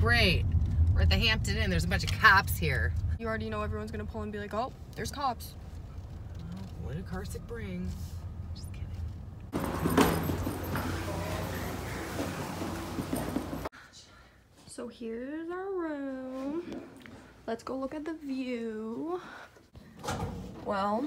great. We're at the Hampton Inn. There's a bunch of cops here. You already know everyone's gonna pull and be like, oh, there's cops. Well, what did Karcic bring? Just kidding. So here's our room. Let's go look at the view. Well,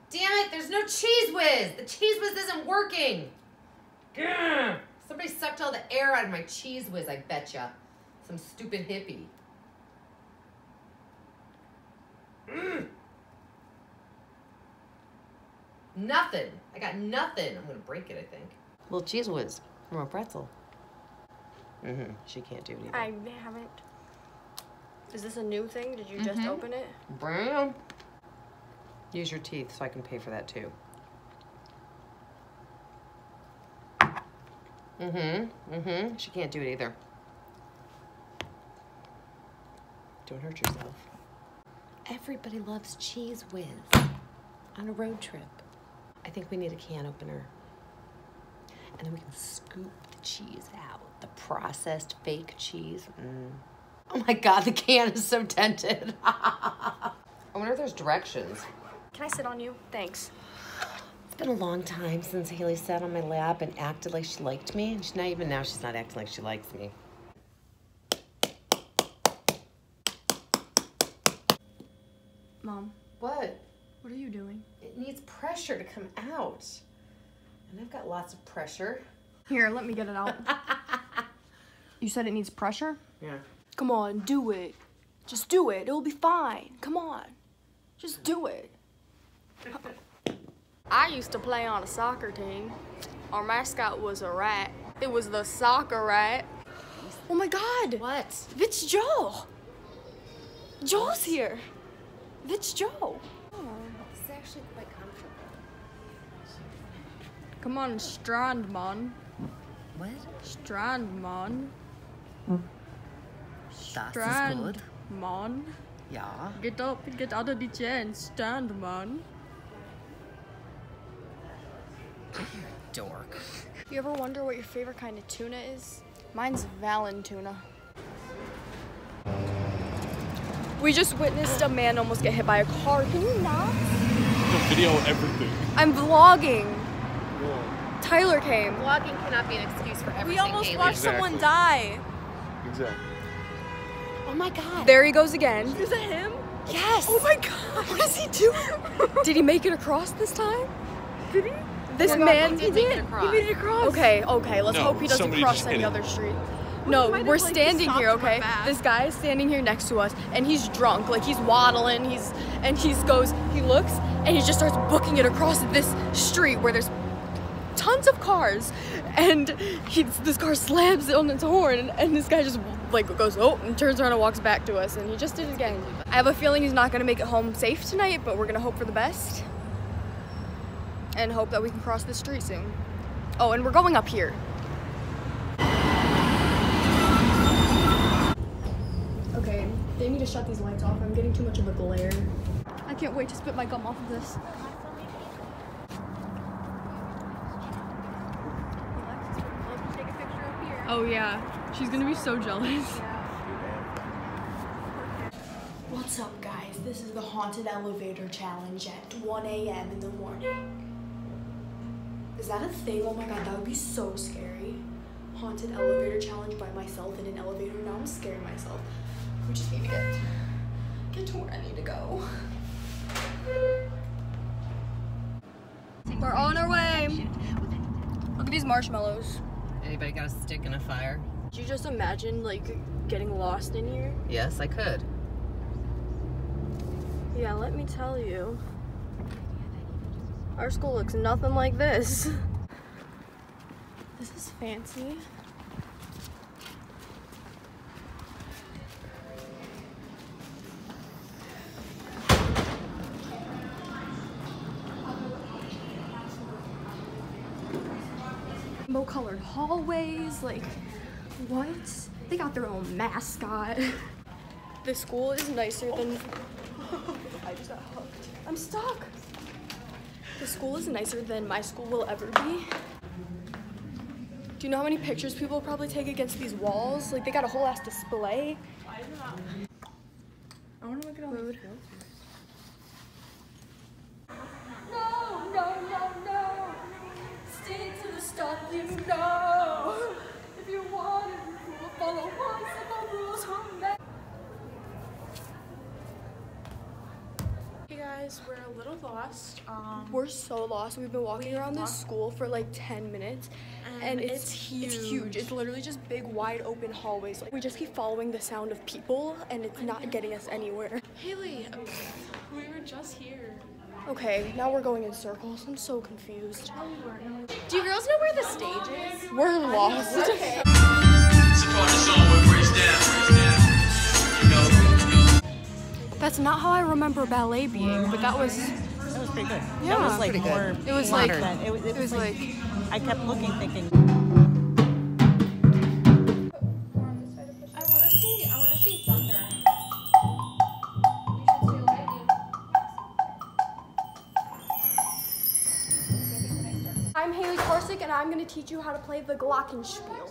damn it, there's no Cheese Whiz! The Cheese Whiz isn't working! Grr. Somebody sucked all the air out of my Cheese Whiz, I betcha. Some stupid hippie. Nothing. I got nothing. I'm gonna break it, I think. Little Cheese Whiz from a pretzel. She can't do it either. I haven't. Is this a new thing? Did you just open it? Bam. Use your teeth so I can pay for that too. She can't do it either. Don't hurt yourself. Everybody loves Cheese Whiz on a road trip. I think we need a can opener. And then we can scoop the cheese out. The processed fake cheese. Oh my God, the can is so dented. I wonder if there's directions. Can I sit on you? Thanks. It's been a long time since Hailey sat on my lap and acted like she liked me. And she's not even now, she's not acting like she likes me. Mom. What? What are you doing? It needs pressure to come out. And I've got lots of pressure. Here, let me get it out. You said it needs pressure? Yeah. Come on, do it. Just do it. It'll be fine. Come on. Just do it. I used to play on a soccer team. Our mascot was a rat. It was the soccer rat. Oh my God. What? It's Joe. Joe's here. It's Joe. Oh, this is actually quite comfortable. Come on, Strand, man. What? Strand, man. That Strand, is good. man. Yeah. Get up, get out of the chair and stand, man. Dork. You ever wonder what your favorite kind of tuna is? Mine's Valen tuna. We just witnessed a man almost get hit by a car. Can you not? Video everything. I'm vlogging. Yeah. Tyler came. Vlogging cannot be an excuse for everything. We almost Hailey. watched someone die. Exactly. Oh my God. There he goes again. Is it him? Yes. Oh my God. What is he doing? Did he make it across this time? Did he? This Oh my man, God, he did make it across. He made it across. Okay, let's No, hope he doesn't somebody cross just any hit him. other street. No, we're standing here, okay? This guy is standing here next to us, and he's drunk, like he's waddling, he looks, and he just starts booking it across this street where there's tons of cars, and this car slams on its horn, and this guy just like goes, oh, and turns around and walks back to us, and he just did it again. I have a feeling he's not gonna make it home safe tonight, but we're gonna hope for the best, and hope that we can cross the street soon. Oh, and we're going up here. Okay, they need to shut these lights off. I'm getting too much of a glare. I can't wait to spit my gum off of this. Oh yeah, she's gonna be so jealous. What's up, guys? This is the haunted elevator challenge at 1 a.m. in the morning. Is that a thing? Oh my God, that would be so scary. Haunted elevator challenge by myself in an elevator. Now I'm scaring myself. We just need to get to where I need to go. We're on our way. Look at these marshmallows. Anybody got a stick in a fire? Did you just imagine like getting lost in here? Yes, I could. Yeah, let me tell you. Our school looks nothing like this. This is fancy. Rainbow-colored hallways, like, what? They got their own mascot. The school is nicer than... I just got hooked. I'm stuck. The school is nicer than my school will ever be. Do you know how many pictures people will probably take against these walls? Like, they got a whole ass display. I want to look at all these filters. No. Stay to the stuff you know. If you want to follow one simple rules from that. Hey guys, we're a little lost. We're so lost. We've been walking around this school for like 10 minutes. And it's huge. It's literally just big, wide open hallways. Like, we just keep following the sound of people, and it's not getting us anywhere. Hailey, we were just here. Okay, now we're going in circles. I'm so confused. Do you girls know where the stage is? We're lost. Okay. That's not how I remember ballet being, but that was pretty good. Yeah. That was like Pretty more. good. It was like modern. It was like I kept looking, thinking. I want to see thunder. I'm Hailey Karcic, and I'm going to teach you how to play the glockenspiel.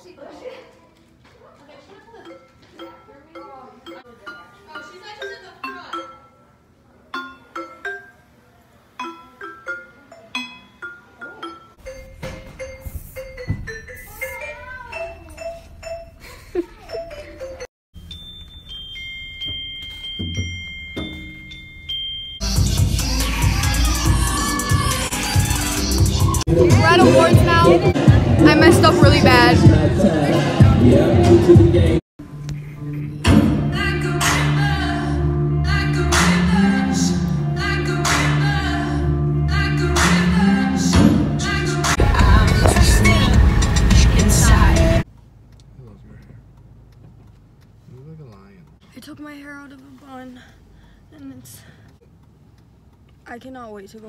We're at awards now. I messed up really bad. I took my hair out of a bun, and I cannot wait to go.